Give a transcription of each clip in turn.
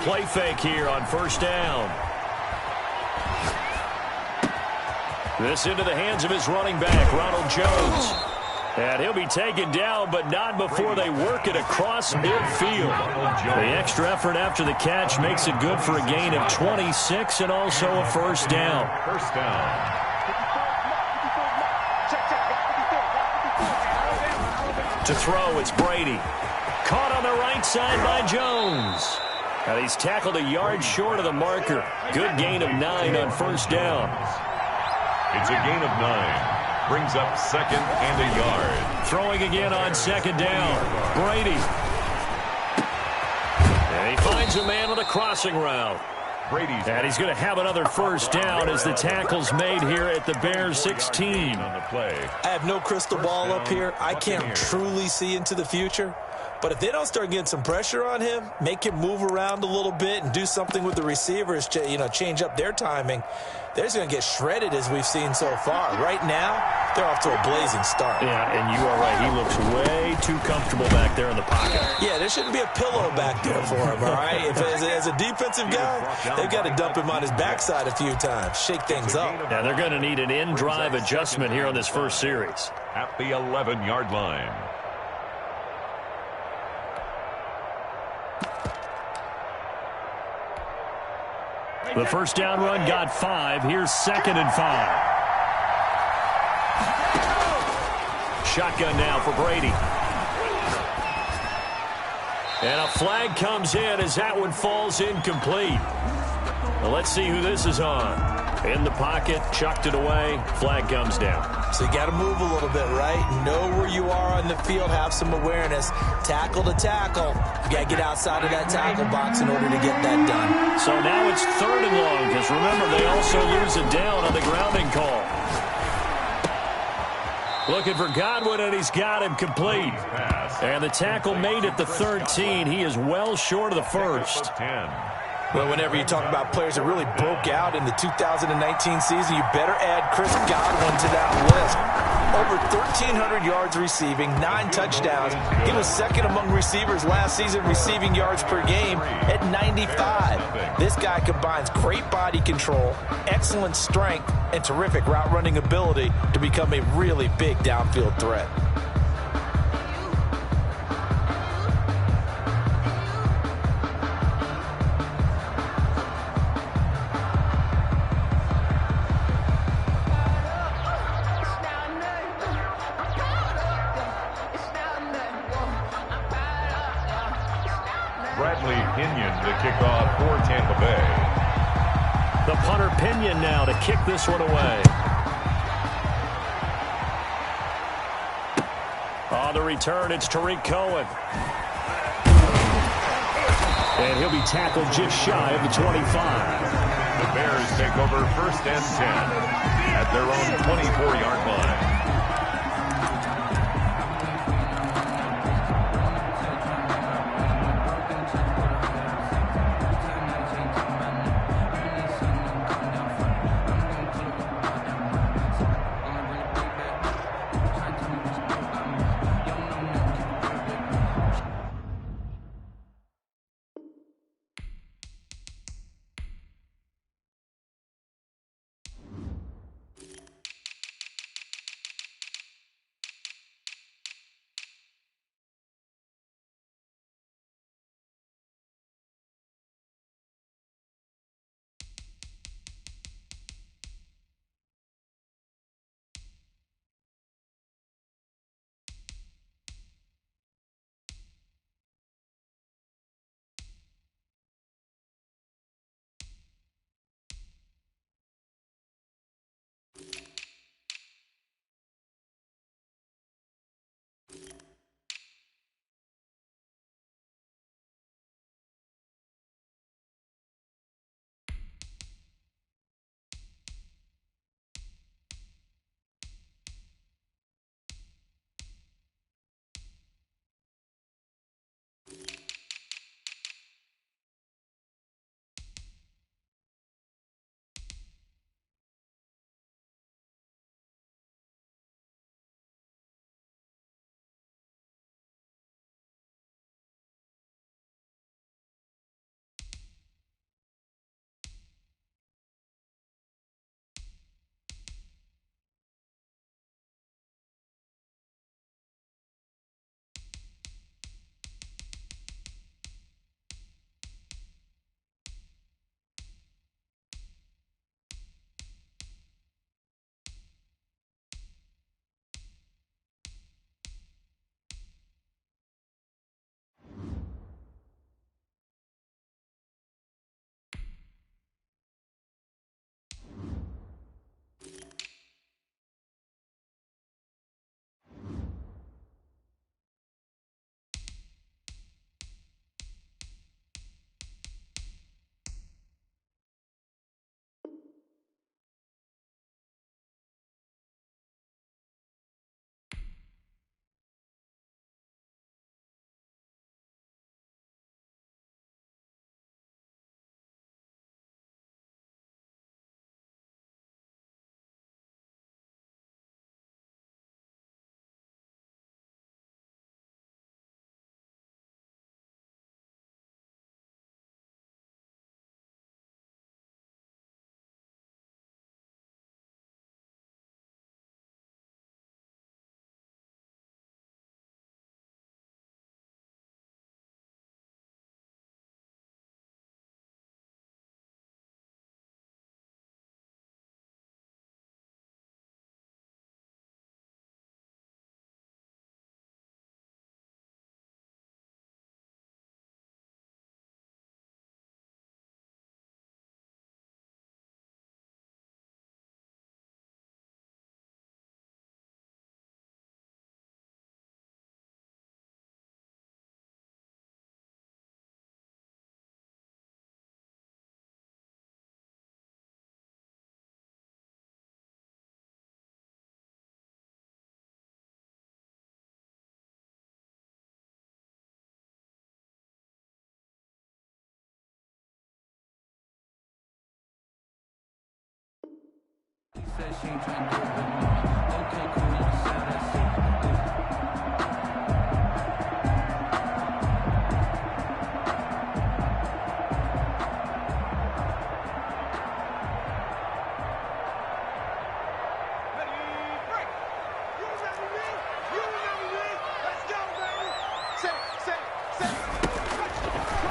play fake here on first down. This into the hands of his running back, Ronald Jones. And he'll be taken down, but not before they work it across midfield. The extra effort after the catch makes it good for a gain of 26 and also a first down. First down. To throw, it's Brady. Caught on the right side by Jones. And he's tackled a yard short of the marker. Good gain of 9 on first down. It's a gain of 9. Brings up second and a yard. Throwing again on second down. Brady. And he finds a man on the crossing route. And he's going to have another first down as the tackle's made here at the Bears 16. On the play. I have no crystal ball up here. I can't truly see into the future. But if they don't start getting some pressure on him, make him move around a little bit and do something with the receivers, change up their timing, they're just going to get shredded as we've seen so far. Right now, they're off to a blazing start. Yeah, and you are right. He looks way too comfortable back there in the pocket. Yeah, there shouldn't be a pillow back there for him, all right? If as a defensive guy, they've got to dump him on his backside a few times, shake things up. Now, they're going to need an in-drive adjustment here on this first series. At the 11-yard line. The first down run got 5. Here's second and 5. Shotgun now for Brady. And a flag comes in as that one falls incomplete. Well, let's see who this is on. In the pocket, chucked it away, flag comes down. So you got to move a little bit, right? Know where you are on the field, have some awareness. Tackle to tackle. You got to get outside of that tackle box in order to get that done. So now it's third and long, because remember, they also lose a down on the grounding call. Looking for Godwin, and he's got him complete. And the tackle made at the 13. He is well short of the first. Well, whenever you talk about players that really broke out in the 2019 season, you better add Chris Godwin to that list. Over 1,300 yards receiving, 9 touchdowns. He was second among receivers last season receiving yards per game at 95. This guy combines great body control, excellent strength, and terrific route running ability to become a really big downfield threat. Bradley Pinion to kick off for Tampa Bay. The punter Pinion now to kick this one away. On the return, it's Tariq Cohen. And he'll be tackled just shy of the 25. The Bears take over first and 10 at their own 24-yard line.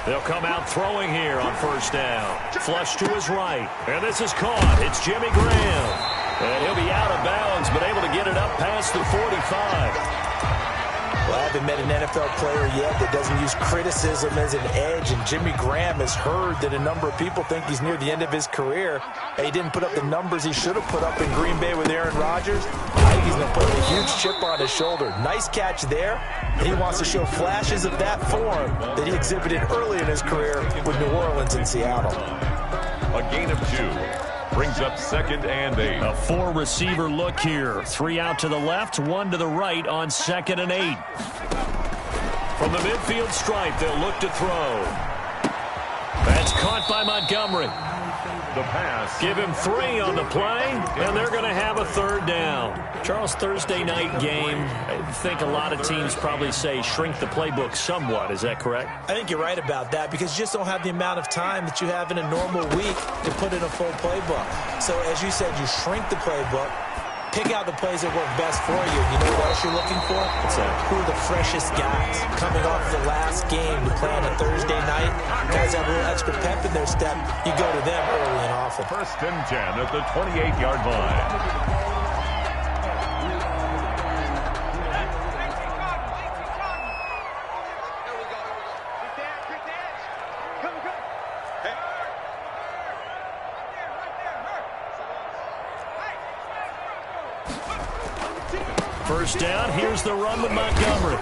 They'll come out throwing here on first down. Flush to his right. And this is caught. It's Jimmy Graham. And he'll be out of bounds, but able to get it up past the 45. Well, I haven't met an NFL player yet that doesn't use criticism as an edge, and Jimmy Graham has heard that a number of people think he's near the end of his career. He didn't put up the numbers he should have put up in Green Bay with Aaron Rodgers. I think he's going to put a huge chip on his shoulder. Nice catch there. And he wants to show flashes of that form that he exhibited early in his career with New Orleans and Seattle. A gain of 2. Brings up 2nd and 8. A 4-receiver look here. 3 out to the left, 1 to the right on 2nd and 8. From the midfield stripe, they'll look to throw. That's caught by Montgomery. The pass. Give him 3 on the play, and they're going to have a 3rd down. Charles, Thursday night game, I think a lot of teams probably say shrink the playbook somewhat. Is that correct? I think you're right about that because you just don't have the amount of time that you have in a normal week to put in a full playbook. So as you said, you shrink the playbook, pick out the plays that work best for you. You know what else you're looking for? What's that? Who are the freshest guys coming off the last game to play on a Thursday night? Guys have a little extra pep in their step. You go to them early and often. 1st and 10 at the 28-yard line. First down, here's the run with Montgomery.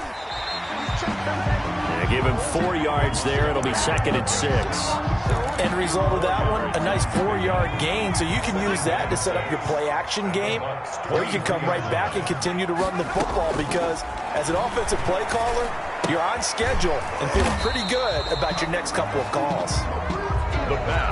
Yeah, give him 4 yards there. It'll be 2nd and 6. End result of that one, a nice 4-yard gain. So you can use that to set up your play-action game, or you can come right back and continue to run the football because as an offensive play caller, you're on schedule and feeling pretty good about your next couple of calls.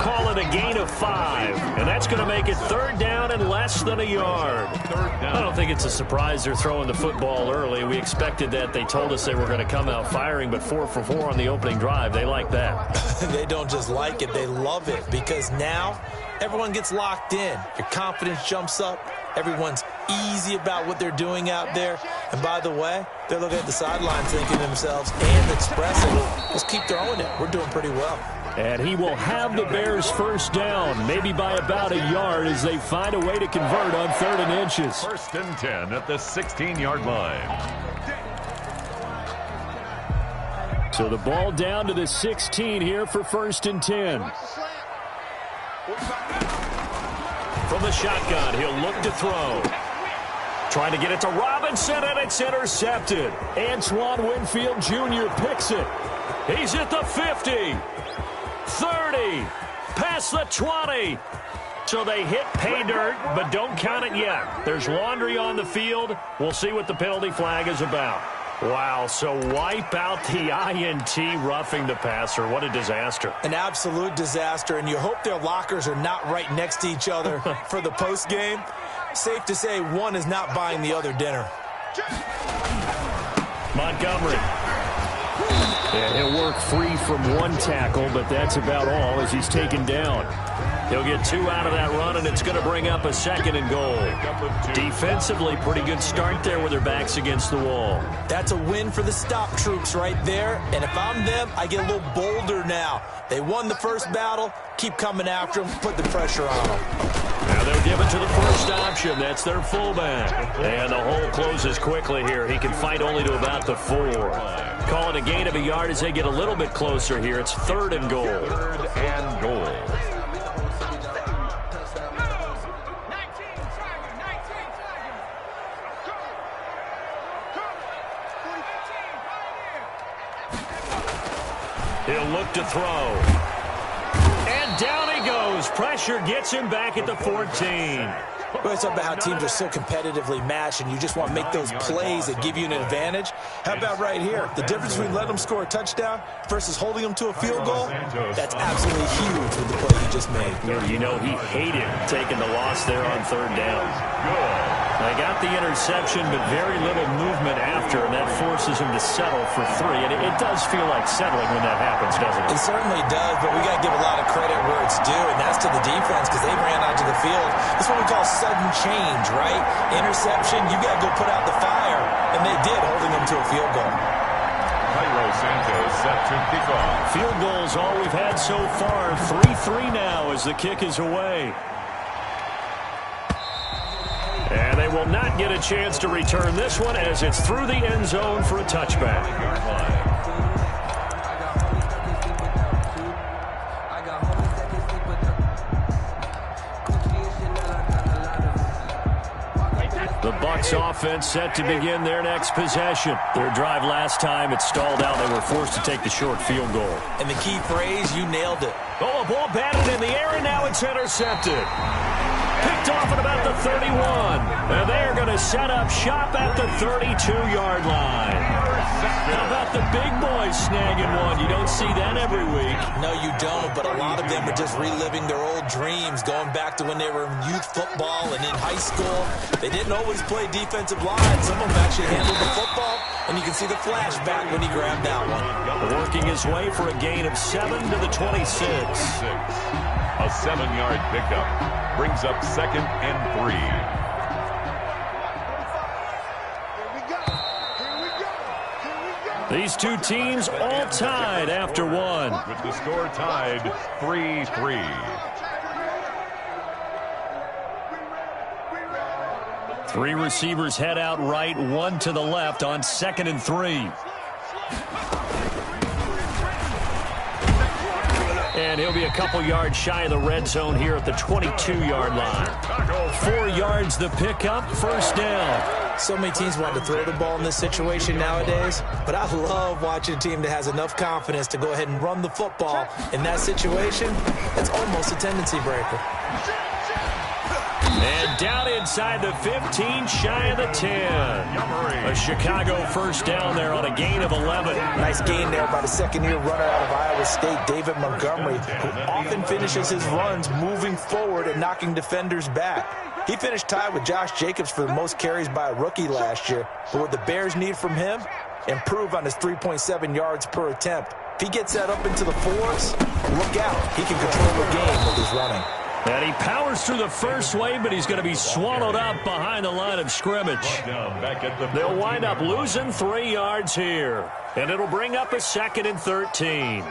Call it a gain of 5, and that's going to make it 3rd down and less than a yard. I don't think it's a surprise they're throwing the football early. We expected that. They told us they were going to come out firing, but 4 for 4 on the opening drive. They like that. They don't just like it, they love it because now everyone gets locked in. Your confidence jumps up. Everyone's easy about what they're doing out there. And by the way, they're looking at the sidelines thinking to themselves and expressing, let's keep throwing it. We're doing pretty well. And he will have the Bears first down, maybe by about a yard as they find a way to convert on 3rd and inches. 1st and 10 at the 16-yard line. So the ball down to the 16 here for 1st and 10. From the shotgun, he'll look to throw. Trying to get it to Robinson, and it's intercepted. Antoine Winfield Jr. picks it. He's at the 50. 30, past the 20. So they hit pay dirt, but don't count it yet. There's laundry on the field. We'll see what the penalty flag is about. Wow, so wipe out the INT roughing the passer. What a disaster. An absolute disaster, and you hope their lockers are not right next to each other for the post game. Safe to say one is not buying the other dinner. Montgomery. And he'll work free from 1 tackle, but that's about all as he's taken down. He'll get 2 out of that run, and it's going to bring up a 2nd and goal. Defensively, pretty good start there with their backs against the wall. That's a win for the stop troops right there, and if I'm them, I get a little bolder now. They won the first battle, keep coming after them, put the pressure on them. Now they'll give it to the first option. That's their fullback. And the hole closes quickly here. He can fight only to about the 4. Call it a gain of a yard as they get a little bit closer here. It's 3rd and goal. 3rd and goal. He'll look to throw. And down he goes. Pressure gets him back at the 14. We always talk about how teams are so competitively matched and you just want to make those plays that give you an advantage. How about right here? The difference between letting them score a touchdown versus holding them to a field goal, that's absolutely huge with the play he just made. You know, he hated taking the loss there on third down. They got the interception, but very little movement after, and that forces him to settle for 3. And it does feel like settling when that happens, doesn't it? It certainly does, but we got to give a lot of credit where it's due, and that's to the defense because they ran onto the field. That's what we call sudden change, right? Interception, you got to go put out the fire, and they did, holding them to a field goal. Cairo Santos set to kick off. Field goals all we've had so far. 3-3 now as the kick is away. And they will not get a chance to return this one as it's through the end zone for a touchback. The Bucs offense set to begin their next possession. Their drive last time, it stalled out. They were forced to take the short field goal. And the key phrase, you nailed it. Oh, a ball batted in the air, and now it's intercepted. Picked off at about the 31. And they're going to set up shop at the 32-yard line. How about the big boys snagging one? You don't see that every week. No, you don't, but a lot of them are just reliving their old dreams, going back to when they were in youth football and in high school. They didn't always play defensive line. Some of them actually handled the football, and you can see the flashback when he grabbed that one. Working his way for a gain of 7 to the 26. A 7-yard pickup brings up 2nd and 3. These two teams all tied after one. With the score tied 3-3. Three receivers head out right, one to the left on 2nd and 3. And he'll be a couple yards shy of the red zone here at the 22-yard line. 4 yards the pickup, first down. So many teams want to throw the ball in this situation nowadays, but I love watching a team that has enough confidence to go ahead and run the football. In that situation, it's almost a tendency breaker. And down inside the 15, shy of the 10. A Chicago first down there on a gain of 11. Nice gain there by the second-year runner out of Iowa State, David Montgomery, who often finishes his runs moving forward and knocking defenders back. He finished tied with Josh Jacobs for the most carries by a rookie last year. But what the Bears need from him, improve on his 3.7 yards per attempt. If he gets that up into the 4s, look out. He can control the game with his running. And he powers through the first wave, but he's going to be swallowed up behind the line of scrimmage. They'll wind up losing 3 yards here. And it'll bring up a 2nd and 13.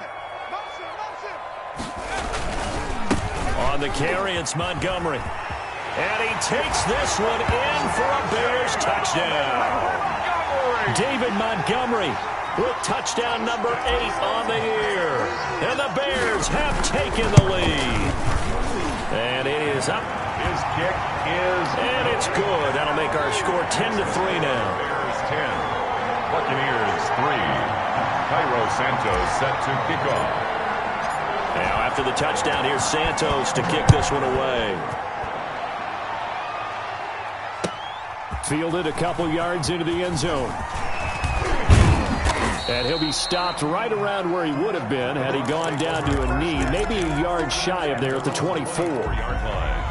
On the carry, it's Montgomery. And he takes this one in for a Bears touchdown. David Montgomery with touchdown number 8 on the year. And the Bears have taken the lead. And it is up. His kick is... And it's good. That'll make our score 10-3 now. Bears 10. Buccaneers 3. Cairo Santos set to kick off. Now after the touchdown, here's Santos to kick this one away. Fielded a couple yards into the end zone. And he'll be stopped right around where he would have been had he gone down to a knee, maybe a yard shy of there at the 24-yard line.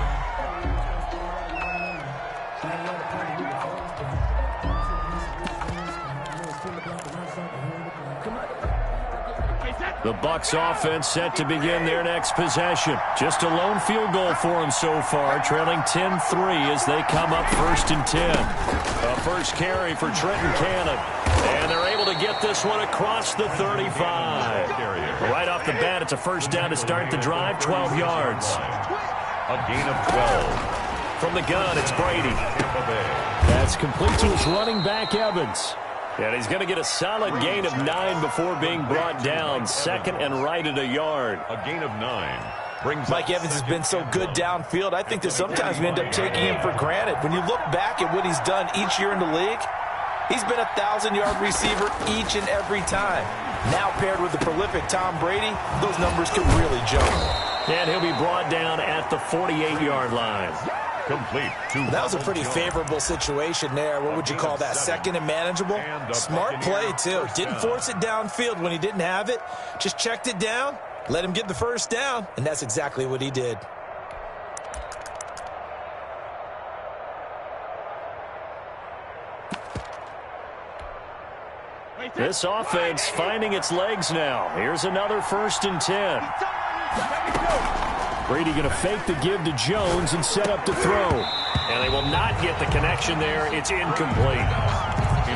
The Bucs offense set to begin their next possession. Just a lone field goal for them so far, trailing 10-3 as they come up 1st and 10. A first carry for Trenton Cannon. And they're able to get this one across the 35. Right off the bat, it's a first down to start the drive, 12 yards. A gain of 12. From the gun, it's Brady. That's complete to his running back, Evans. And he's going to get a solid gain of 9 before being brought down. 2nd and right at a yard. A gain of 9. Mike Evans has been so good downfield. I think that sometimes we end up taking him for granted. When you look back at what he's done each year in the league, he's been a 1,000-yard receiver each and every time. Now paired with the prolific Tom Brady, those numbers can really jump. And he'll be brought down at the 48-yard line. Complete. That was a pretty favorable situation there. What would you call that? Second and manageable? Smart play, too. Didn't force it downfield when he didn't have it. Just checked it down, let him get the first down, and that's exactly what he did. This offense finding its legs now. Here's another 1st and 10. Brady going to fake the give to Jones and set up to throw. And they will not get the connection there. It's incomplete.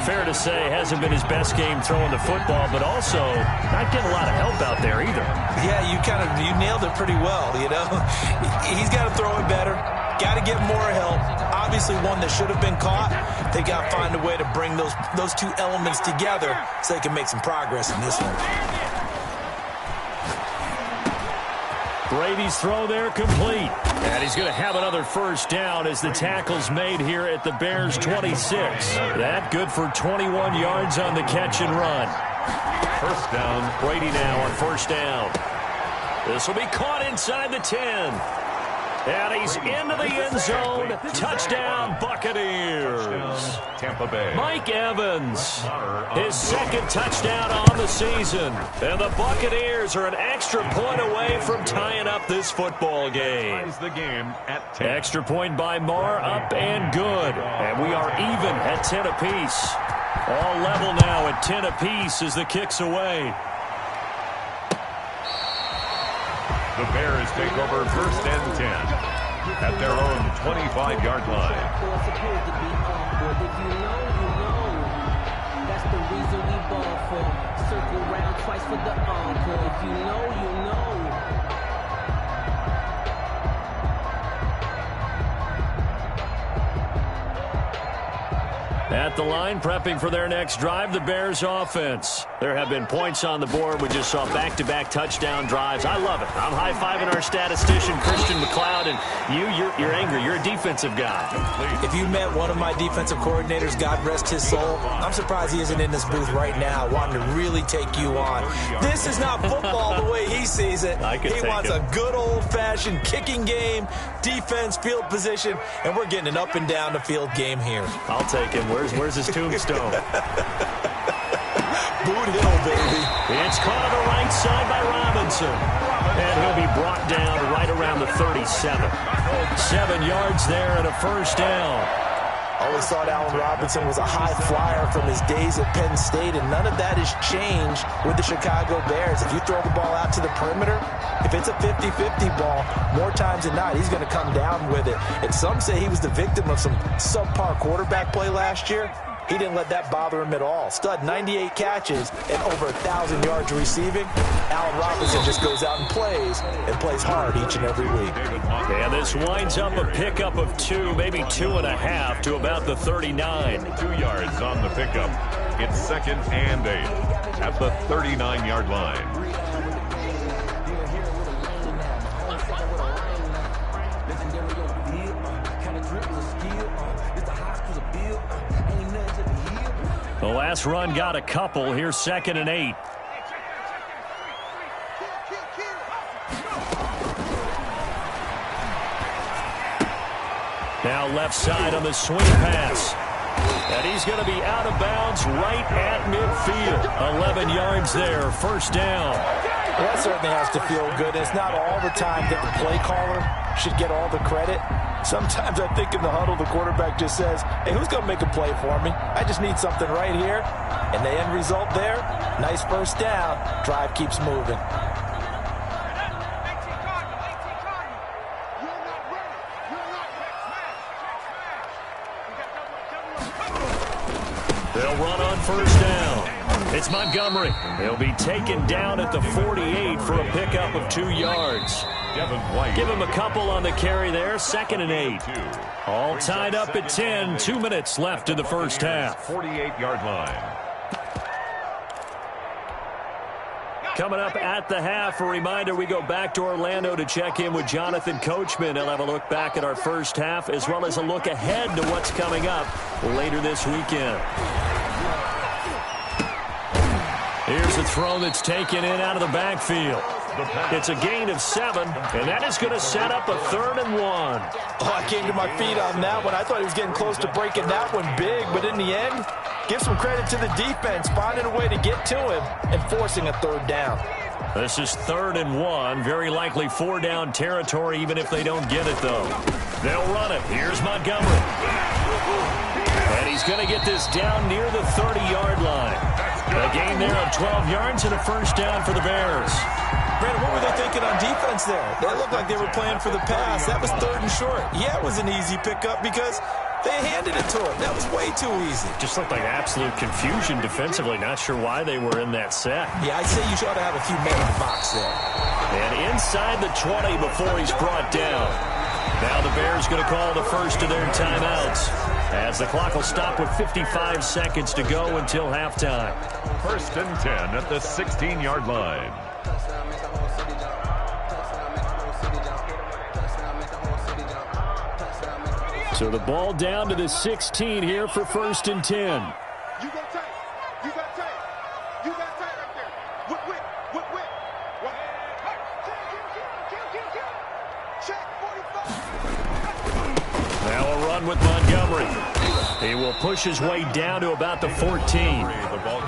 Fair to say, hasn't been his best game throwing the football, but also not getting a lot of help out there either. Yeah, you nailed it pretty well, you know. He's got to throw it better. Got to get more help. Obviously one that should have been caught. They got to find a way to bring those two elements together so they can make some progress in this one. Brady's throw there complete. And he's going to have another first down as the tackle's made here at the Bears' 26. That good for 21 yards on the catch and run. First down. Brady now on first down. This will be caught inside the 10. And he's into the end zone. Touchdown, Buccaneers. Tampa Bay. Mike Evans, his second touchdown on the season. And the Buccaneers are an extra point away from tying up this football game. Ties the game at 10. Extra point by Marr, up and good. And we are even at 10 apiece. All level now at 10 apiece as the kick's away. The Bears take over 1st and 10 at their own 25-yard line. That's the reason we ball for. Circle round twice for the encore. If you know, you know. At the line, prepping for their next drive, the Bears offense. There have been points on the board. We just saw back-to-back touchdown drives. I love it. I'm high-fiving our statistician, Christian McLeod, and you're angry. You're a defensive guy. If you met one of my defensive coordinators, God rest his soul, I'm surprised he isn't in this booth right now wanting to really take you on. This is not football the way he sees it. He wants a good old-fashioned kicking game, defense, field position, and we're getting an up-and-down-the-field game here. I'll take him. Where's his tombstone? Boot Hill, baby. It's caught on the right side by Robinson. And he'll be brought down right around the 37. 7 yards there and a first down. Always thought Allen Robinson was a high flyer from his days at Penn State, and none of that has changed with the Chicago Bears. If you throw the ball out to the perimeter, if it's a 50-50 ball, more times than not, he's going to come down with it. And some say he was the victim of some subpar quarterback play last year. He didn't let that bother him at all. Stud, 98 catches and over 1,000 yards receiving. Allen Robinson just goes out and plays hard each and every week. And this winds up a pickup of 2, maybe 2.5 to about the 39. 2 yards on the pickup. It's 2nd and 8 at the 39-yard line. The last run got a couple. Here's 2nd and 8. Now left side on the swing pass. And he's going to be out of bounds right at midfield. 11 yards there. First down. Well, that certainly has to feel good. It's not all the time that the play caller should get all the credit. Sometimes I think in the huddle, the quarterback just says, hey, who's going to make a play for me? I just need something right here. And the end result there, nice first down. Drive keeps moving. They'll run on first down. It's Montgomery. He'll be taken down at the 48 for a pickup of 2 yards. Give him a couple on the carry there. 2nd and 8. All tied up at 10. 2 minutes left in the first half. 48-yard line. Coming up at the half, a reminder, we go back to Orlando to check in with Jonathan Coachman. He'll have a look back at our first half as well as a look ahead to what's coming up later this weekend. Here's a throw that's taken in out of the backfield. It's a gain of 7, and that is going to set up a 3rd and 1. Oh, I came to my feet on that one. I thought he was getting close to breaking that one big, but in the end, give some credit to the defense, finding a way to get to him and forcing a 3rd down. This is 3rd and 1, very likely 4-down territory, even if they don't get it, though. They'll run it. Here's Montgomery. And he's going to get this down near the 30-yard line. A gain there of 12 yards and a 1st down for the Bears. Brandon, what were they thinking on defense there? They looked like they were playing for the pass. That was 3rd and short. Yeah, it was an easy pickup because they handed it to him. That was way too easy. Just looked like absolute confusion defensively. Not sure why they were in that set. Yeah, I'd say you ought to have a few men in the box there. And inside the 20 before he's brought down. Now the Bears going to call the first of their timeouts, as the clock will stop with 55 seconds to go until halftime. 1st and 10 at the 16-yard line. So the ball down to the 16 here for 1st and 10. You go tight. You got tight. You got tight right there. Whip. Check 45. Now a run with Montgomery. He will push his way down to about the 14.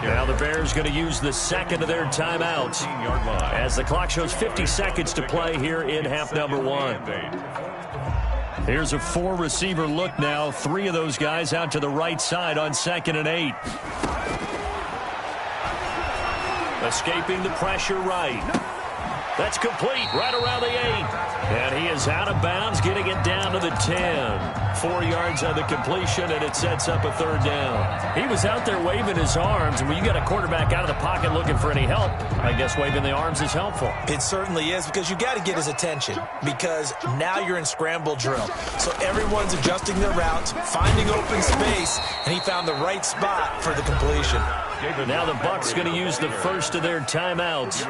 Now the Bears going to use the 2nd of their timeouts, as the clock shows 50 seconds to play here in half number 1. Here's a 4-receiver look now. 3 of those guys out to the right side on 2nd and 8. Escaping the pressure right. That's complete right around the 8. And he is out of bounds, getting it down to the 10. 4 yards on the completion, and it sets up a 3rd down. He was out there waving his arms, and when you got a quarterback out of the pocket looking for any help, I guess waving the arms is helpful. It certainly is, because you got to get his attention, because now you're in scramble drill. So everyone's adjusting their routes, finding open space, and he found the right spot for the completion. Now the Bucs going to use the 1st of their timeouts,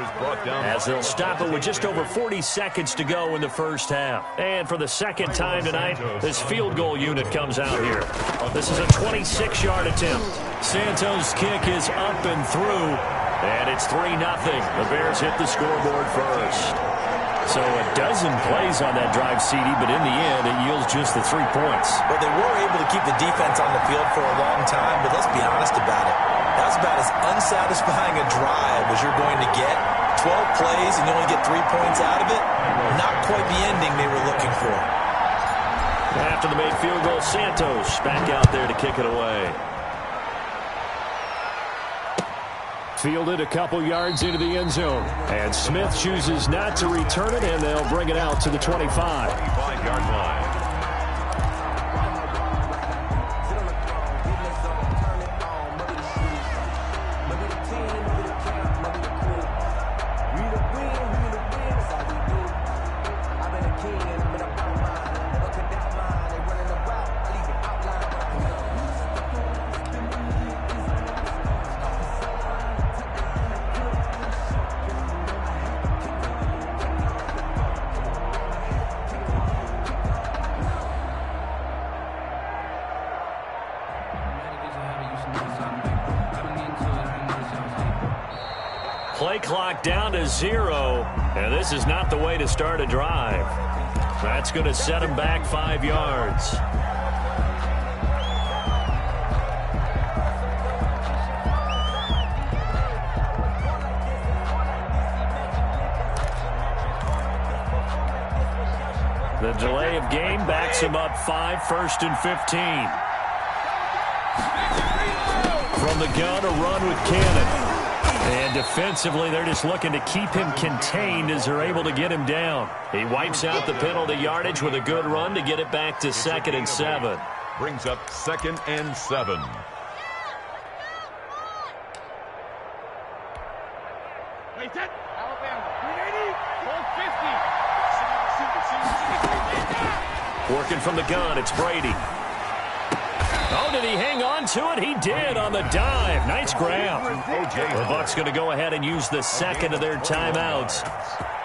as they'll stop it with just over 40 seconds to go in the 1st half. And for the 2nd time tonight, this field goal unit comes out here. This is a 26-yard attempt. Santos' kick is up and through, and it's 3-0. The Bears hit the scoreboard first. So a dozen plays on that drive, CD, but in the end, it yields just the 3 points. Well, they were able to keep the defense on the field for a long time, but let's be honest about it. That's about as unsatisfying a drive as you're going to get. 12 plays and you only get 3 points out of it. Not quite the ending they were looking for. After the made field goal, Santos back out there to kick it away. Fielded a couple yards into the end zone. And Smith chooses not to return it, and they'll bring it out to the 25. 25-yard line. Play clock down to 0, and this is not the way to start a drive. That's going to set him back 5 yards. The delay of game backs him up 5, 1st and 15. From the gun, a run with Cannon. And defensively, they're just looking to keep him contained as they're able to get him down. He wipes out the penalty yardage with a good run to get it back to 2nd and 7. Brings up 2nd and 7. Working from the gun, it's Brady. Oh, did he hang on to it? He did on the dive. Nice grab. The Bucs going to go ahead and use the 2nd of their timeouts,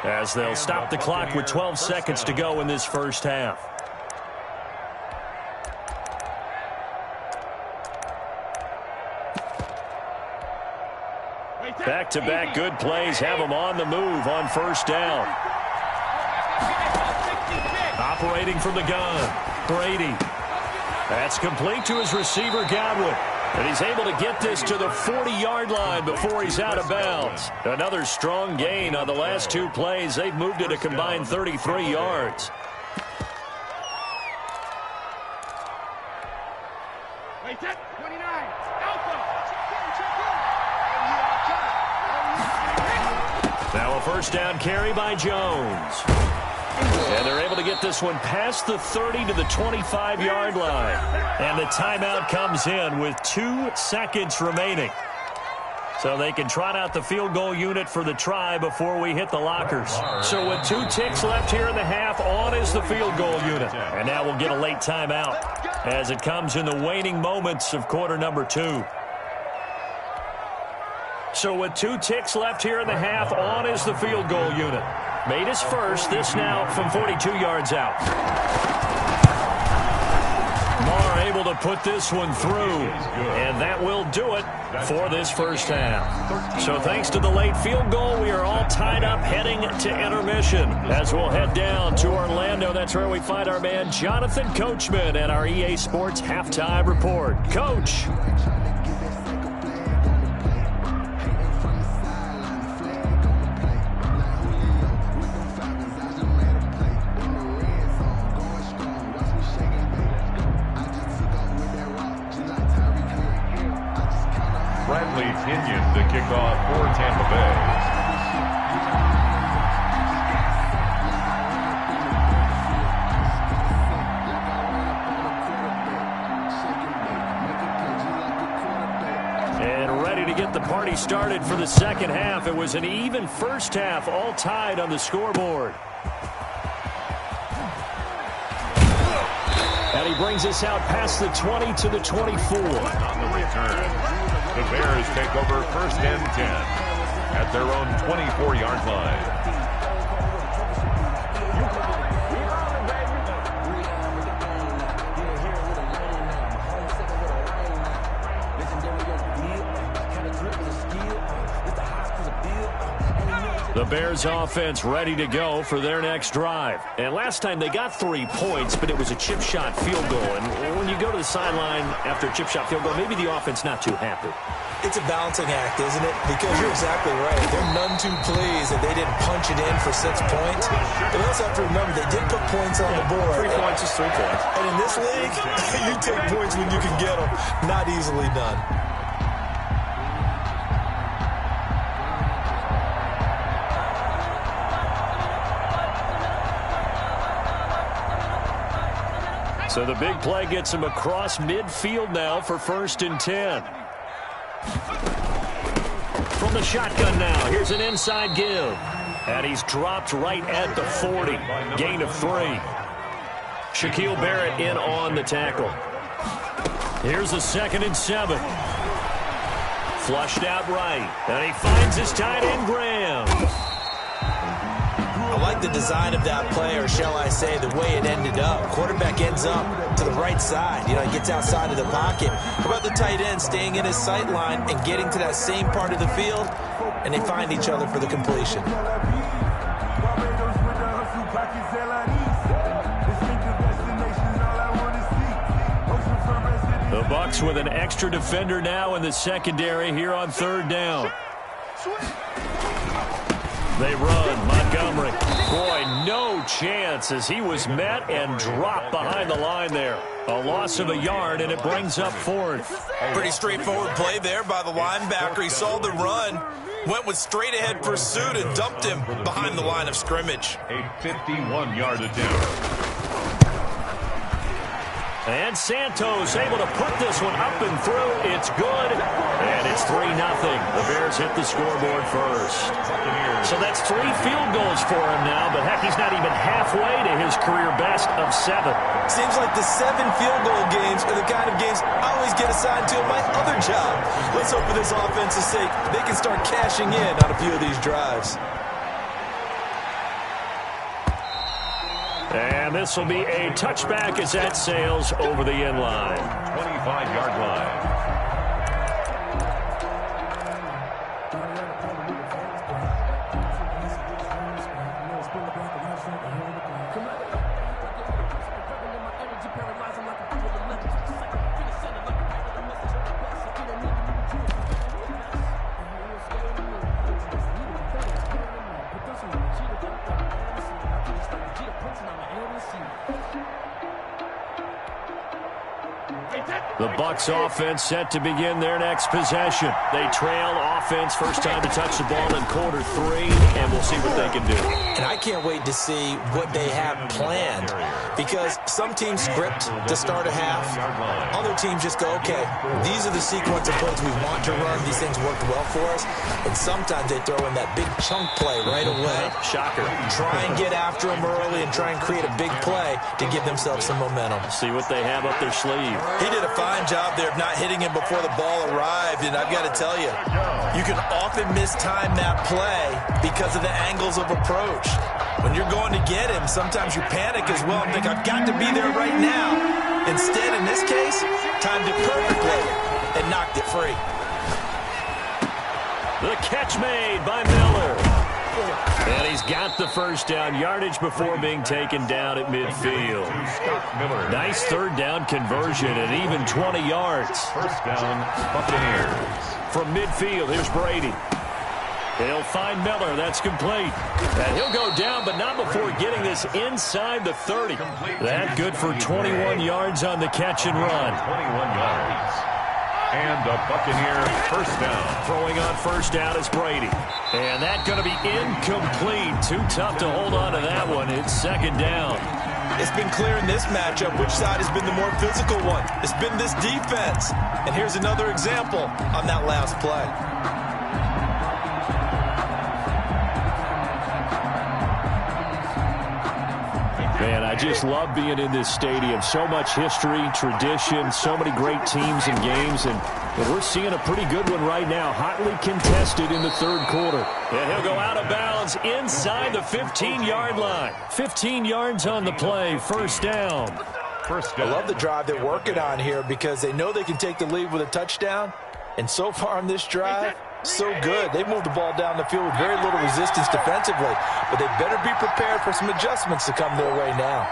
as they'll stop the clock with 12 seconds to go in this 1st half. Back-to-back good plays have him on the move on first down. Operating from the gun, Brady. That's complete to his receiver, Godwin. And he's able to get this to the 40-yard line before he's out of bounds. Another strong gain on the last two plays. They've moved it a combined 33 yards. Now a first down carry by Jones. And they're able to get this one past the 30 to the 25-yard line. And the timeout comes in with 2 seconds remaining. So they can trot out the field goal unit for the try before we hit the lockers. So with 2 ticks left here in the half, on is the field goal unit. And now we'll get a late timeout as it comes in the waning moments of quarter number 2. So with 2 ticks left here in the half, on is the field goal unit. Made his first, this now from 42 yards out. Marr able to put this one through, and that will do it for this first half. So thanks to the late field goal, we are all tied up heading to intermission as we'll head down to Orlando. That's where we find our man Jonathan Coachman and our EA Sports Halftime Report. Coach. Bradley Pinion to kick off for Tampa Bay. And ready to get the party started for the second half. It was an even first half, all tied on the scoreboard. And he brings us out past the 20 to the 24. On the return, the Bears take over first and 10 at their own 24-yard line. The Bears offense ready to go for their next drive. And last time they got 3 points, but it was a chip shot field goal. And when you go to the sideline after a chip shot field goal, maybe the offense not too happy. It's a balancing act, isn't it? Because you're exactly right. They're none too pleased that they didn't punch it in for 6 points. But also have to remember, they did put points on the board. 3 points is 3 points. And in this league, you take points when you can get them. Not easily done. So the big play gets him across midfield now for first and 10. From the shotgun now, here's an inside give. And he's dropped right at the 40. Gain of 3. Shaquille Barrett in on the tackle. Here's a 2nd and 7. Flushed out right. And he finds his tight end, Graham. I like the design of that play, or shall I say the way it ended up. Quarterback ends up to the right side. You know, he gets outside of the pocket. How about the tight end staying in his sight line and getting to that same part of the field, and they find each other for the completion. The Bucs with an extra defender now in the secondary here on 3rd down. They run. Montgomery. Boy, no chance as he was met and dropped behind the line there. A loss of a yard, and it brings up 4th. Pretty straightforward play there by the linebacker. He saw the run, went with straight-ahead pursuit, and dumped him behind the line of scrimmage. A 51-yard attempt. And Santos able to put this one up and through. It's good, and it's 3-0. The Bears hit the scoreboard first. So that's 3 field goals for him now, but heck, he's not even halfway to his career best of 7. Seems like the 7 field goal games are the kind of games I always get assigned to in my other job. Let's hope for this offense's sake they can start cashing in on a few of these drives. And this will be a touchback as that sails over the end line. 25-yard line. The Bucs offense set to begin their next possession. They trail offense, first time to touch the ball in quarter 3, and we'll see what they can do. And I can't wait to see what they have planned, because some teams script to start a half. Other teams just go, okay, these are the sequence of plays we want to run. These things worked well for us. And sometimes they throw in that big chunk play right away. Shocker. Try and get after them early and try and create a big play to give themselves some momentum. See what they have up their sleeve. He did a fine job there of not hitting him before the ball arrived, and I've got to tell you, you can often mistime that play because of the angles of approach. When you're going to get him, sometimes you panic as well and think, I've got to be there right now. Instead, in this case, timed it perfectly and knocked it free. The catch made by Miller. And he's got the first down, yardage before being taken down at midfield. Nice third down conversion at even 20 yards. First down, Buccaneers. From midfield, here's Brady. He'll find Miller. That's complete. And he'll go down, but not before getting this inside the 30. That good for 21 yards on the catch and run. 21 yards. And a Buccaneer first down. Throwing on first down is Brady. And that's going to be incomplete. Too tough to hold on to that one. It's second down. It's been clear in this matchup which side has been the more physical one. It's been this defense. And here's another example on that last play. Man, I just love being in this stadium. So much history, tradition, so many great teams and games, and we're seeing a pretty good one right now. Hotly contested in the third quarter. And he'll go out of bounds inside the 15-yard line. 15 yards on the play, first down. First down. I love the drive they're working on here because they know they can take the lead with a touchdown. And so far on this drive, so good. They moved the ball down the field with very little resistance defensively, but they better be prepared for some adjustments to come their way now.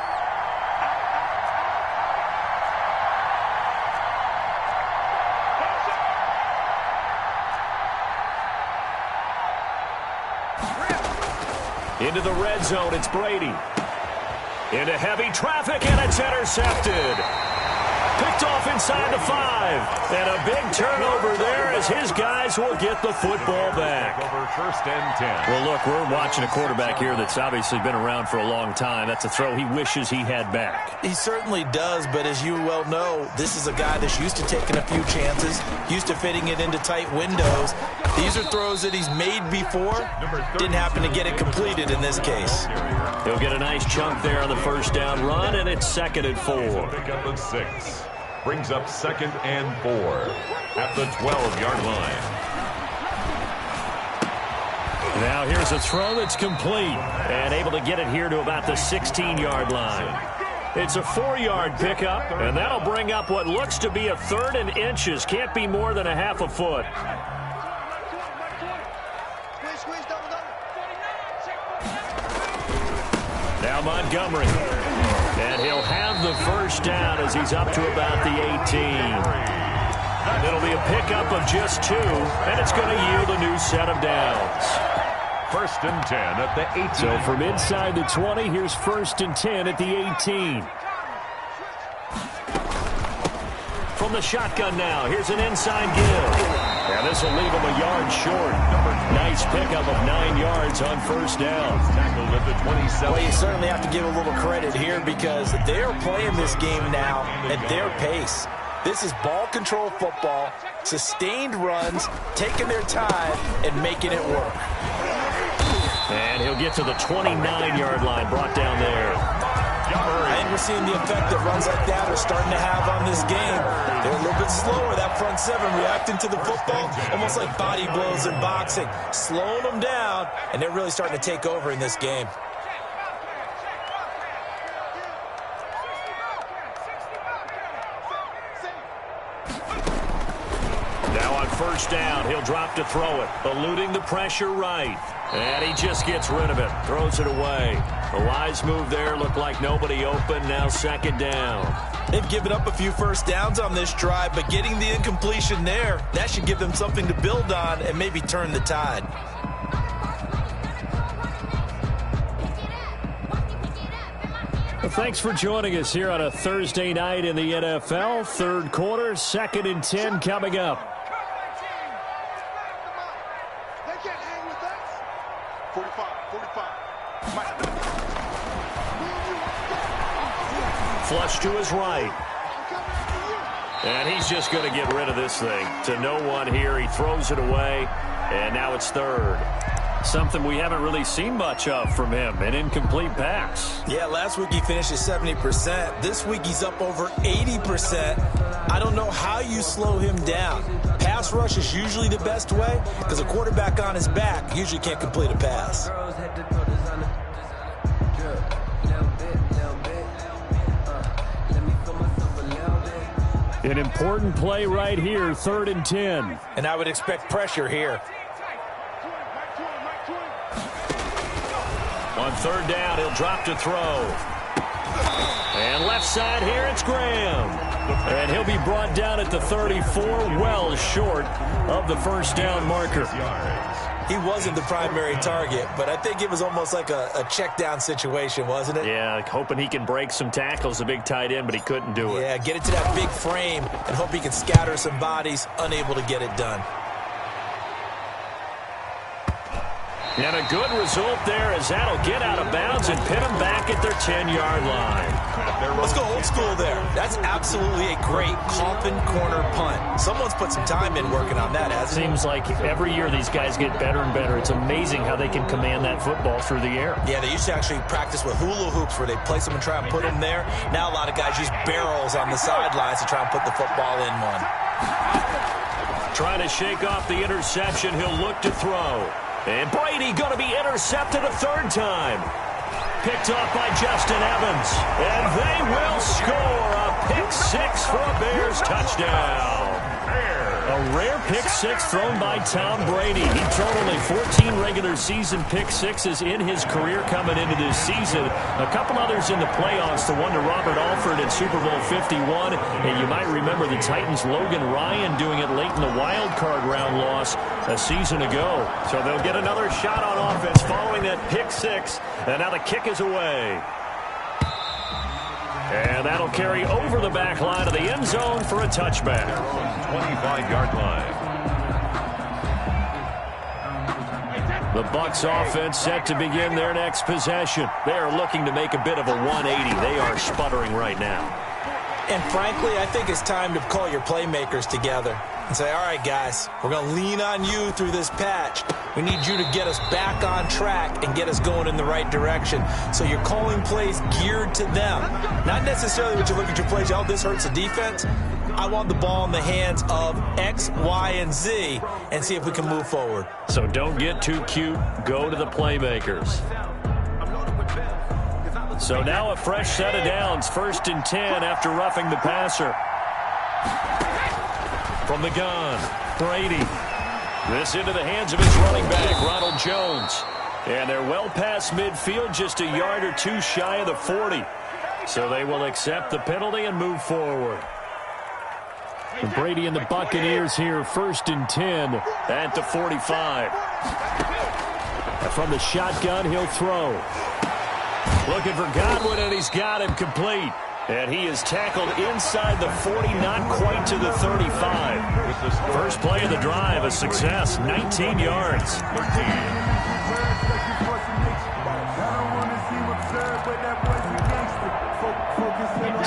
Into the red zone, it's Brady. Into heavy traffic, and it's intercepted. Picked off inside the 5. And a big turnover there as his guys will get the football back. Over first and 10. Well, look, we're watching a quarterback here that's obviously been around for a long time. That's a throw he wishes he had back. He certainly does, but as you well know, this is a guy that's used to taking a few chances, used to fitting it into tight windows. These are throws that he's made before. Didn't happen to get it completed in this case. He'll get a nice chunk there on the first down run, and it's second and 4. Pick up of 6. Brings up second and 4 at the 12-yard line. Now here's a throw that's complete and able to get it here to about the 16-yard line. It's a 4-yard pickup, and that'll bring up what looks to be a 3rd and inches. Can't be more than a half a foot. Now Montgomery. And he'll have the first down as he's up to about the 18. It'll be a pickup of just 2, and it's going to yield a new set of downs. First and 10 at the 18. So from inside the 20, here's first and 10 at the 18. From the shotgun now, here's an inside give. And this will leave him a yard short. Nice pickup of 9 yards on first down. Tackled at the 27. Well, you certainly have to give a little credit here because they're playing this game now at their pace. This is ball control football, sustained runs, taking their time, and making it work. And he'll get to the 29-yard line, brought down there. I think we're seeing the effect that runs like that are starting to have on this game. They're a little bit slower, that front 7, reacting to the football, almost like body blows in boxing, slowing them down, and they're really starting to take over in this game. Now on first down, he'll drop to throw it, eluding the pressure right. And he just gets rid of it, throws it away. A wise move there, looked like nobody open, now second down. They've given up a few first downs on this drive, but getting the incompletion there, that should give them something to build on and maybe turn the tide. Thanks for joining us here on a Thursday night in the NFL. Third quarter, 2nd and 10 coming up. They can't hang with us. 45. Flush to his right. And he's just going to get rid of this thing. To no one here. He throws it away. And now it's third. Something we haven't really seen much of from him. An incomplete pass. Yeah, last week he finished at 70%. This week he's up over 80%. I don't know how you slow him down. Pass rush is usually the best way because a quarterback on his back usually can't complete a pass. An important play right here, 3rd and 10. And I would expect pressure here. On 3rd down, he'll drop to throw. And left side here, it's Graham. And he'll be brought down at the 34, well short of the first down marker. He wasn't the primary target, but I think it was almost like a check down situation, wasn't it? Yeah, hoping he can break some tackles, a big tight end, but he couldn't do it. Yeah, get it to that big frame and hope he can scatter some bodies, unable to get it done. And a good result there as that'll get out of bounds and pin them back at their 10-yard line. Let's go old school there. That's absolutely a great coffin corner punt. Someone's put some time in working on that, hasn't it? Seems like every year these guys get better and better. It's amazing how they can command that football through the air. Yeah, they used to actually practice with hula hoops where they place them and try and put them there. Now a lot of guys use barrels on the sidelines to try and put the football in one. Trying to shake off the interception. He'll look to throw. And Brady going to be intercepted a 3rd time. Picked off by Justin Evans. And they will score a pick 6 for a Bears touchdown. A rare pick 6 thrown by Tom Brady. He'd thrown only 14 regular season pick 6s in his career coming into this season. A couple others in the playoffs, the one to Robert Alford in Super Bowl 51. And you might remember the Titans' Logan Ryan doing it late in the wild card round loss a season ago. So they'll get another shot on offense following that pick 6. And now the kick is away. And that'll carry over the back line of the end zone for a touchback. 25-yard line. The Bucs offense set to begin their next possession. They are looking to make a bit of a 180. They are sputtering right now. And frankly, I think it's time to call your playmakers together and say, all right, guys, we're going to lean on you through this patch. We need you to get us back on track and get us going in the right direction. So you're calling plays geared to them. Not necessarily what you look at your plays, oh, this hurts the defense. I want the ball in the hands of X, Y, and Z and see if we can move forward. So don't get too cute. Go to the playmakers. So now a fresh set of downs. 1st and 10 after roughing the passer. From the gun, Brady. This into the hands of his running back, Ronald Jones. And they're well past midfield, just a yard or two shy of the 40. So they will accept the penalty and move forward. And Brady and the Buccaneers here, 1st and 10 at the 45. And from the shotgun, he'll throw. Looking for Godwin, and he's got him complete. And he is tackled inside the 40, not quite to the 35. First play of the drive, a success, 19 yards.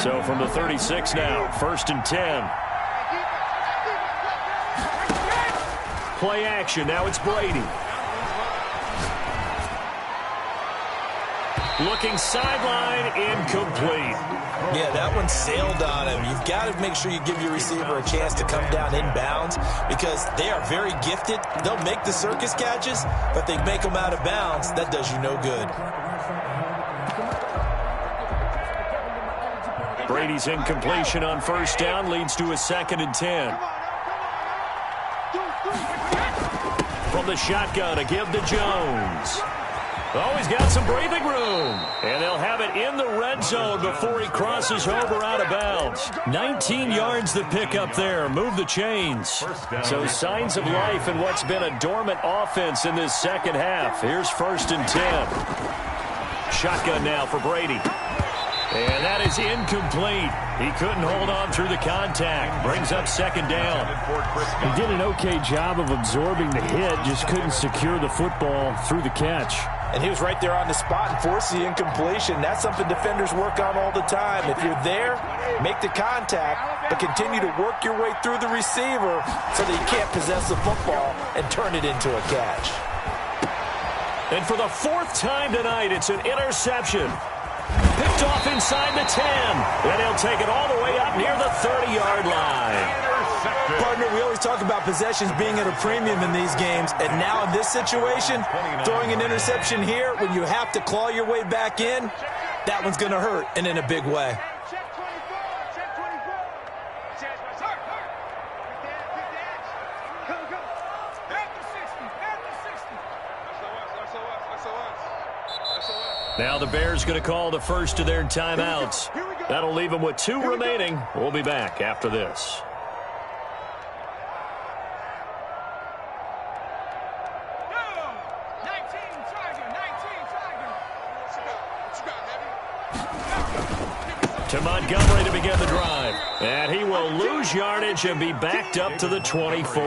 So from the 36 now, 1st and 10. Play action, now it's Brady. Looking sideline, incomplete. Yeah, that one sailed on him. You've got to make sure you give your receiver a chance to come down inbounds because they are very gifted. They'll make the circus catches, but they make them out of bounds. That does you no good. Brady's incompletion on 1st down leads to a 2nd and 10. From the shotgun, a give to Jones. Oh, he's got some breathing room. And they'll have it in the red zone before he crosses over out of bounds. 19 yards the pick up there. Move the chains. So signs of life in what's been a dormant offense in this second half. Here's 1st and 10. Shotgun now for Brady. And that is incomplete. He couldn't hold on through the contact. Brings up second down. He did an okay job of absorbing the hit, just couldn't secure the football through the catch. And he was right there on the spot and forced the incompletion. That's something defenders work on all the time. If you're there, make the contact, but continue to work your way through the receiver so that you can't possess the football and turn it into a catch. And for the fourth time tonight, it's an interception. Picked off inside the 10. And he'll take it all the way up near the 30-yard line. Partner, we always talk about possessions being at a premium in these games, and now in this situation, throwing an interception here when you have to claw your way back in, that one's going to hurt, and in a big way. Check 24. Check 24. Come. Back to 60. Back to 60. SOS. Now the Bears going to call the first of their timeouts. That'll leave them with 2 remaining. We'll be back after this. To Montgomery to begin the drive. And he will lose yardage and be backed up to the 24.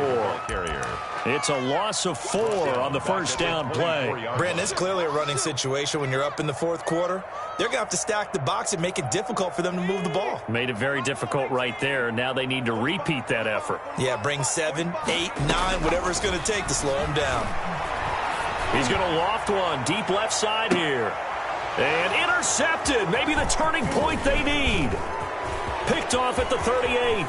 It's a loss of 4 on the first down play. Brandon, it's clearly a running situation when you're up in the fourth quarter. They're going to have to stack the box and make it difficult for them to move the ball. Made it very difficult right there. Now they need to repeat that effort. Yeah, bring 7, 8, 9, whatever it's going to take to slow him down. He's going to loft one deep left side here. And intercepted. Maybe the turning point they need. Picked off at the 38.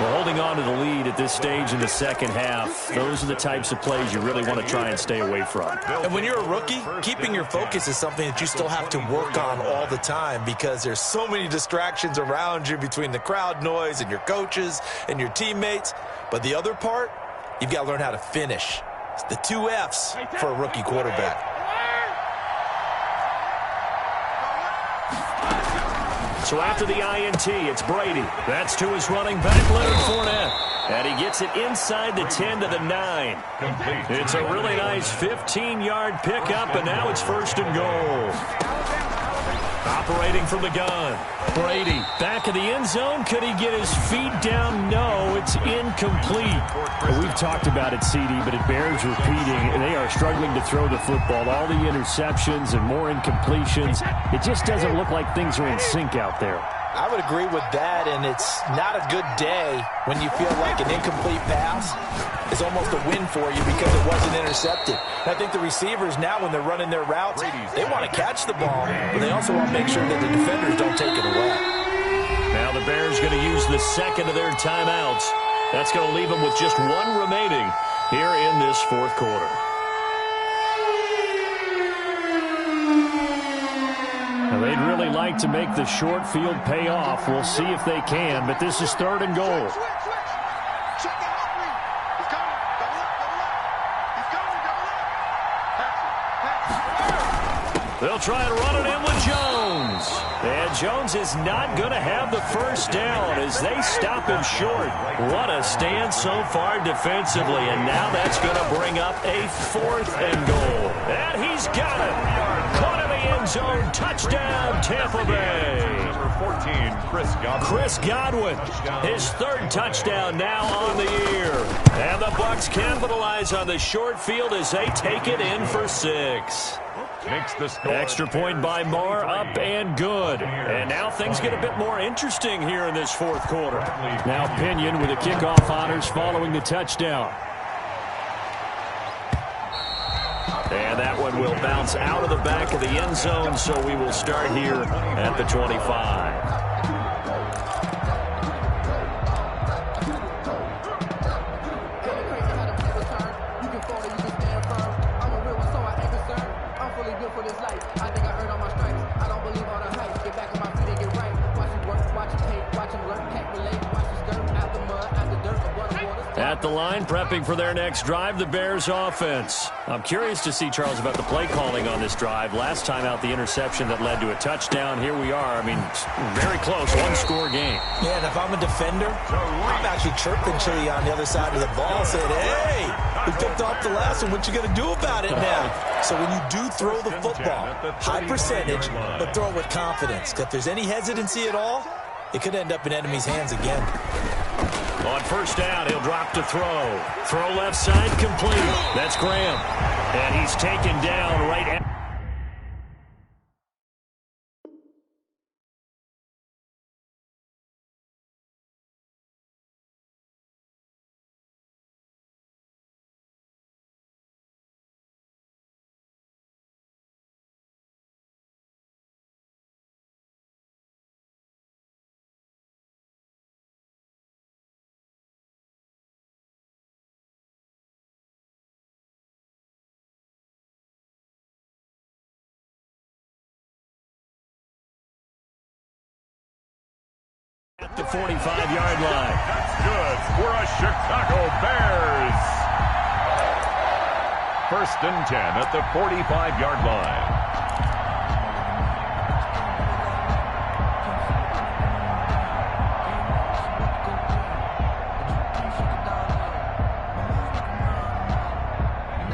Well, holding on to the lead at this stage in the second half, those are the types of plays you really want to try and stay away from. And when you're a rookie, keeping your focus is something that you still have to work on all the time because there's so many distractions around you between the crowd noise and your coaches and your teammates. But the other part, you've got to learn how to finish. It's the 2 F's for a rookie quarterback. So after the INT, it's Brady. That's to his running back, Leonard Fournette. And he gets it inside the 10 to the 9. It's a really nice 15-yard pickup, and now it's first and goal. Operating from the gun. Brady back of the end zone. Could he get his feet down? No, it's incomplete. Well, we've talked about it, CD, but it bears repeating. They are struggling to throw the football. All the interceptions and more incompletions. It just doesn't look like things are in sync out there. I would agree with that, and it's not a good day when you feel like an incomplete pass is almost a win for you because it wasn't intercepted. And I think the receivers now, when they're running their routes, they want to catch the ball, but they also want to make sure that the defenders don't take it away. Now the Bears going to use the second of their timeouts. That's going to leave them with just 1 remaining here in this fourth quarter. Now, they'd really like to make the short field pay off. We'll see if they can, but this is 3rd and goal. They'll try and run it in with Jones. And Jones is not going to have the first down as they stop him short. What a stand so far defensively. And now that's going to bring up a 4th and goal. And he's got it. Caught in the end zone. Touchdown, Tampa Bay. Number 14, Chris Godwin. His 3rd touchdown now on the year. And the Bucs capitalize on the short field as they take it in for 6. Makes the score. Extra point by Marr, up and good. And now things get a bit more interesting here in this fourth quarter. Now Pinion with the kickoff honors following the touchdown. And that one will bounce out of the back of the end zone, so we will start here at the 25. At the line, prepping for their next drive, the Bears offense. I'm curious to see, Charles, about the play calling on this drive. Last time out, the interception that led to a touchdown. Here we are. I mean, very close, one-score game. Yeah, and if I'm a defender, I'm actually chirping Chili on the other side of the ball, saying, hey, we picked off the last one. What you going to do about it now? So when you do throw the football, high percentage, but throw it with confidence. If there's any hesitancy at all, it could end up in enemy's hands again. On first down, he'll drop to throw. Throw left side, complete. That's Graham. And he's taken down right at... At the 45-yard line. That's good for a Chicago Bears. 1st and 10 at the 45-yard line.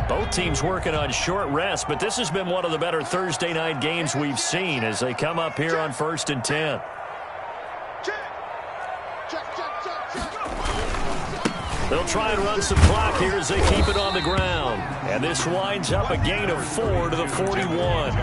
Both teams working on short rest, but this has been one of the better Thursday night games we've seen as they come up here on 1st and 10. They'll try and run some clock here as they keep it on the ground. And this winds up a gain of 4 to the 41.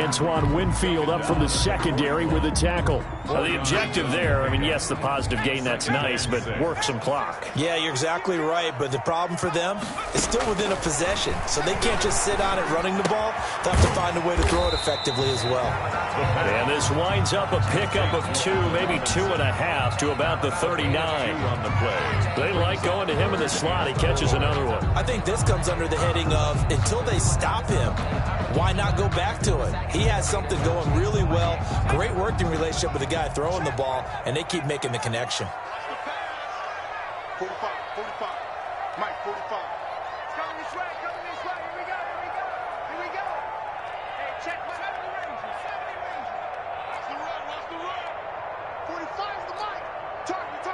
Antoine Winfield up from the secondary with a tackle. Well, the objective there, I mean, yes, the positive gain, that's nice, but work some clock. Yeah, you're exactly right, but the problem for them is still within a possession, so they can't just sit on it running the ball. They'll have to find a way to throw it effectively as well. And this winds up a pickup of 2, maybe 2.5 to about the 39. On the play. They like going to him in the slot. He catches another one. I think this comes under the heading of until they stop him, why not go back to it? He has something going really well, great working relationship with the guy throwing the ball, and they keep making the connection. 45, 45. Mike, 45. It's coming this way, Here we go. Hey, check 70 Rangers. Watch the run. 45 is the mic. Target.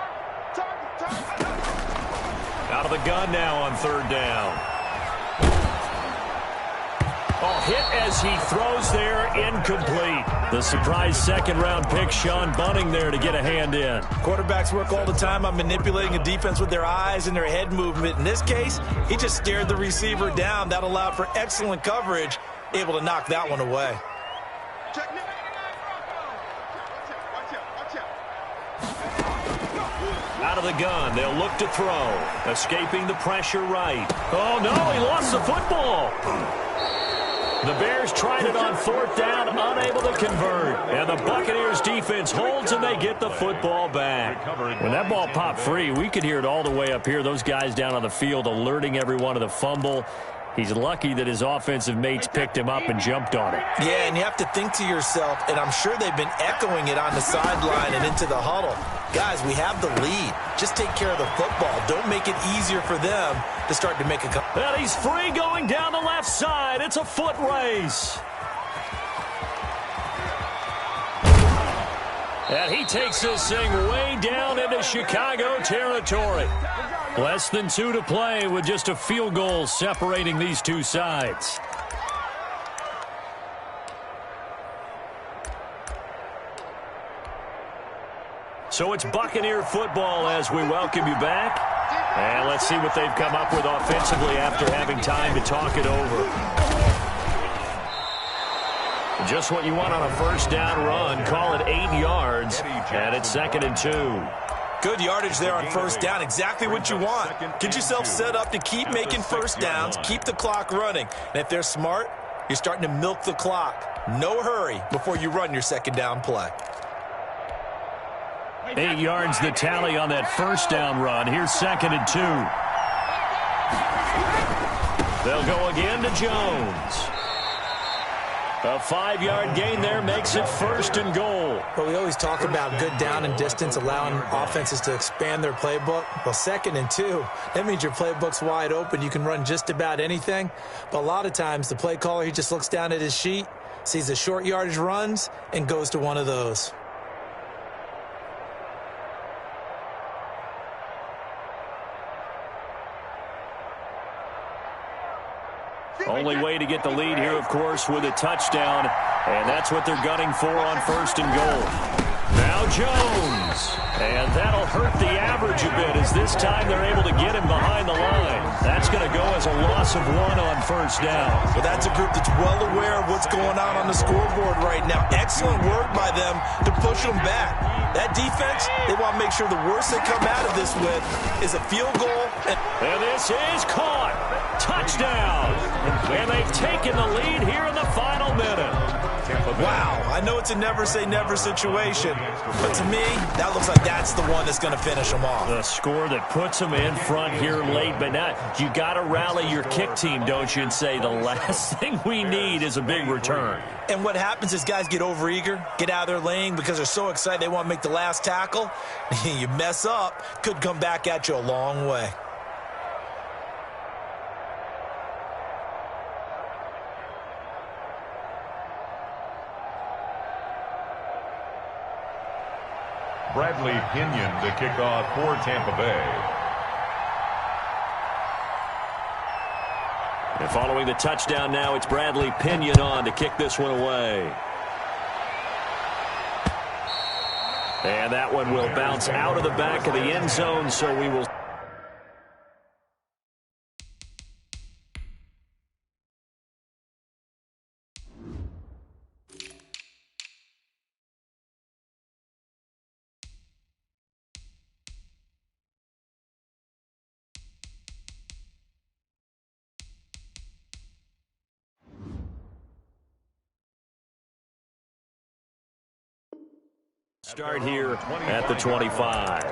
Out of the gun now on 3rd down. Oh, hit as he throws there, incomplete. The surprise 2nd-round pick, Sean Bunting there to get a hand in. Quarterbacks work all the time on manipulating a defense with their eyes and their head movement. In this case, he just stared the receiver down. That allowed for excellent coverage, able to knock that one away. Check me. Watch out. Out of the gun, they'll look to throw. Escaping the pressure right. Oh, no, he lost the football. The Bears tried it on 4th down, unable to convert. And the Buccaneers defense holds and they get the football back. When that ball popped free, we could hear it all the way up here. Those guys down on the field alerting everyone of the fumble. He's lucky that his offensive mates picked him up and jumped on it. Yeah, and you have to think to yourself, and I'm sure they've been echoing it on the sideline and into the huddle. Guys, we have the lead. Just take care of the football. Don't make it easier for them to start to make a comeback. And he's free going down the left side. It's a foot race. And he takes this thing way down into Chicago territory. Less than 2 to play with just a field goal separating these two sides. So it's Buccaneer football as we welcome you back. And let's see what they've come up with offensively after having time to talk it over. Just what you want on a 1st down run. Call it 8 yards. And it's 2nd and 2. Good yardage there on 1st down. Exactly what you want. Get yourself set up to keep making 1st downs. Keep the clock running. And if they're smart, you're starting to milk the clock. No hurry before you run your 2nd down play. 8 yards the tally on that 1st down run. Here's 2nd and 2. They'll go again to Jones. A 5-yard gain there makes it 1st and goal. But we always talk about good down and distance, allowing offenses to expand their playbook. Well, 2nd and 2, that means your playbook's wide open. You can run just about anything. But a lot of times, the play caller, he just looks down at his sheet, sees the short yardage runs, and goes to one of those. Only way to get the lead here, of course, with a touchdown. And that's what they're gunning for on 1st and goal. Now Jones. And that'll hurt the average a bit as this time they're able to get him behind the line. That's going to go as a loss of 1 on 1st down. Well, that's a group that's well aware of what's going on the scoreboard right now. Excellent work by them to push them back. That defense, they want to make sure the worst they come out of this with is a field goal. And this is caught. Touchdown. And they've taken the lead here in the final minute. Wow, I know it's a never-say-never situation, but to me, that looks like that's the one that's going to finish them off. The score that puts them in front here late, but now you got to rally your kick team, don't you, and say the last thing we need is a big return. And what happens is guys get overeager, get out of their lane because they're so excited they want to make the last tackle. You mess up, could come back at you a long way. Bradley Pinion to kick off for Tampa Bay. And following the touchdown now, it's Bradley Pinion on to kick this one away. And that one will bounce out of the back of the end zone, so we will... Start here at the 25.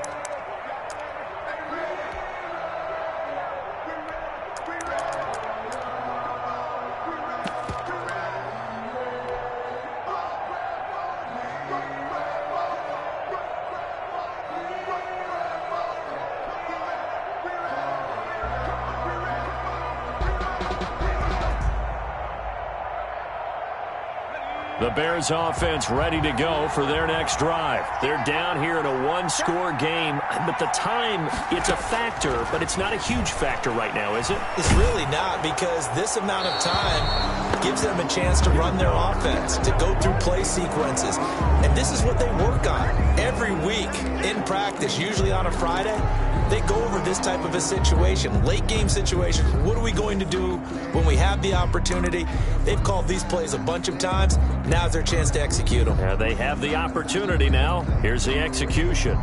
The Bears offense ready to go for their next drive. They're down here in a one-score game, but the time, it's a factor, but it's not a huge factor right now, is it? It's really not, because this amount of time gives them a chance to run their offense, to go through play sequences. And this is what they work on every week in practice, usually on a Friday. They go over this type of a situation, late game situation. What are we going to do when we have the opportunity? They've called these plays a bunch of times. Now's their chance to execute them. Yeah, they have the opportunity now. Here's the execution.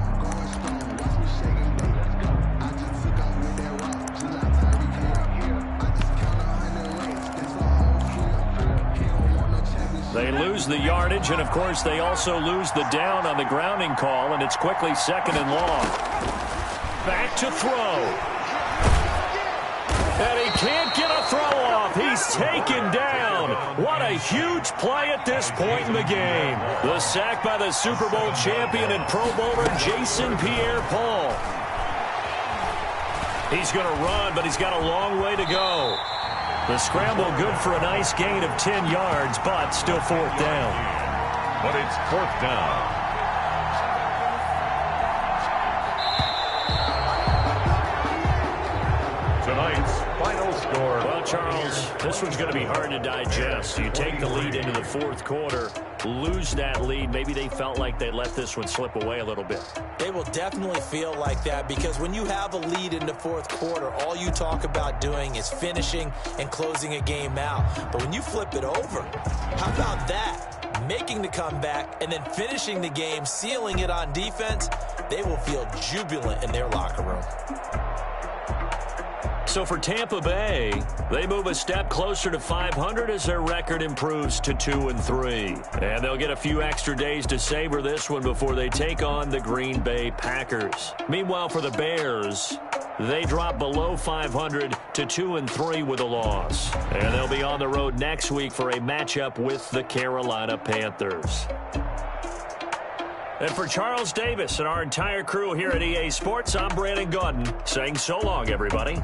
They lose the yardage, and of course they also lose the down on the grounding call, and it's quickly 2nd and long. Back to throw. And he can't get a throw off. He's taken down. What a huge play at this point in the game. The sack by the Super Bowl champion and Pro Bowler Jason Pierre-Paul. He's going to run, but he's got a long way to go. The scramble good for a nice gain of 10 yards, but still 4th down. But it's 4th down. Tonight's final score. Well, Charles, this one's going to be hard to digest. You take the lead into the 4th quarter, lose that lead. Maybe they felt like they let this one slip away a little bit. They will definitely feel like that, because when you have a lead in the 4th quarter, all you talk about doing is finishing and closing a game out. But when you flip it over, how about that? Making the comeback and then finishing the game, sealing it on defense, they will feel jubilant in their locker room. So for Tampa Bay, they move a step closer to 500 as their record improves to 2-3. And they'll get a few extra days to savor this one before they take on the Green Bay Packers. Meanwhile, for the Bears, they drop below 500 to 2-3 with a loss. And they'll be on the road next week for a matchup with the Carolina Panthers. And for Charles Davis and our entire crew here at EA Sports, I'm Brandon Gaudin saying so long, everybody.